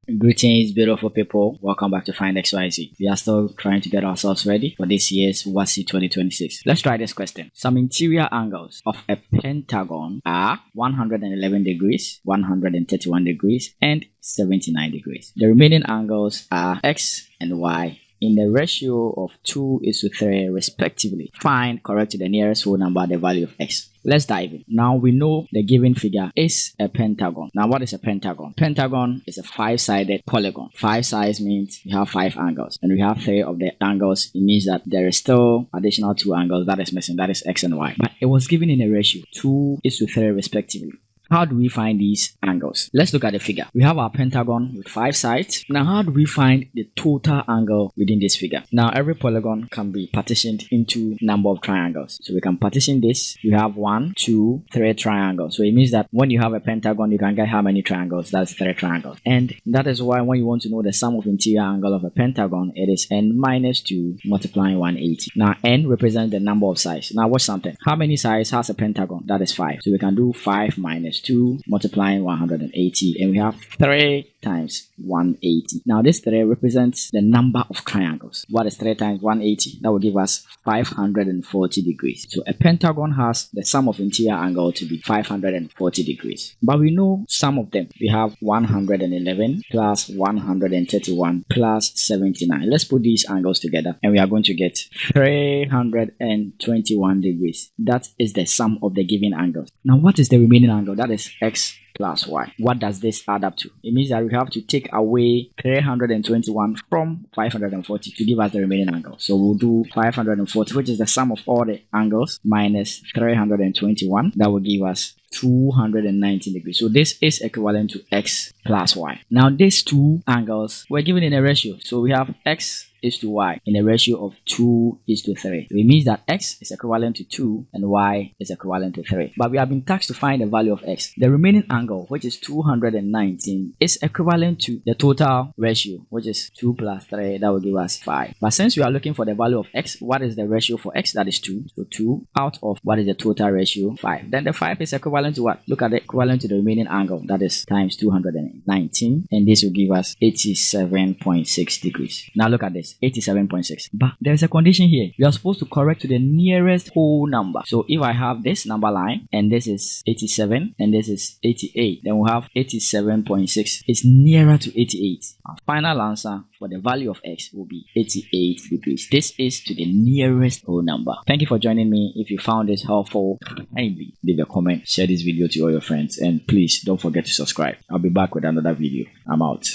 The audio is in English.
Greetings, beautiful people. Welcome back to Find XYZ. We are still trying to get ourselves ready for this year's WASSCE 2026. Let's try this question. Some interior angles of a pentagon are 111 degrees, 131 degrees, and 79 degrees. The remaining angles are X and Y in the ratio of 2:3 respectively. Find, correct to the nearest whole number, the value of X. Let's dive in. Now we know the given figure is a pentagon. Now what is a pentagon? Pentagon is a 5-sided polygon. 5 sides means you have 5 angles, and we have 3 of the angles. It means that there is still additional 2 angles that is missing, that is X and Y. But it was given in a ratio 2:3 respectively. How do we find these angles? Let's look at the figure. We have our pentagon with 5 sides. Now, how do we find the total angle within this figure? Now, every polygon can be partitioned into number of triangles. So we can partition this. We have 1, 2, 3 triangles. So it means that when you have a pentagon, you can get how many triangles? That's 3 triangles. And that is why when you want to know the sum of interior angle of a pentagon, it is n minus 2 multiplying 180. Now, n represents the number of sides. Now, watch something. How many sides has a pentagon? That is 5. So we can do 5 minus 2 multiplying 180, and we have 3 times 180. Now this 3 represents the number of triangles. What is 3 times 180? That will give us 540 degrees. So a pentagon has the sum of interior angle to be 540 degrees. But we know some of them. We have 111 plus 131 plus 79. Let's put these angles together and we are going to get 321 degrees. That is the sum of the given angles. Now what is the remaining angle? That is X plus Y. What does this add up to? It means that we have to take away 321 from 540 to give us the remaining angle. So we'll do 540, which is the sum of all the angles, minus 321. That will give us 290 degrees. So this is equivalent to X plus Y. Now these two angles were given in a ratio. So we have X is to Y in a ratio of 2:3. It means that X is equivalent to 2 and Y is equivalent to 3. But we have been tasked to find the value of X. The remaining angle, which is 219, is equivalent to the total ratio, which is 2 plus 3. That will give us 5. But since we are looking for the value of X, what is the ratio for X? That is 2. So 2 out of what is the total ratio? 5. Then the 5 is equivalent to what? Look at it, equivalent to the remaining angle. That is times 219. And this will give us 87.6 degrees. Now look at this. 87.6. But there's a condition here. We are supposed to correct to the nearest whole number. So if I have this number line and this is 87 and this is 88, then we'll have 87.6 is nearer to 88. Our final answer for the value of X will be 88 degrees. This is to the nearest whole number. Thank you for joining me. If you found this helpful, kindly leave a comment, share this video to all your friends, and please don't forget to subscribe. I'll be back with another video. I'm out.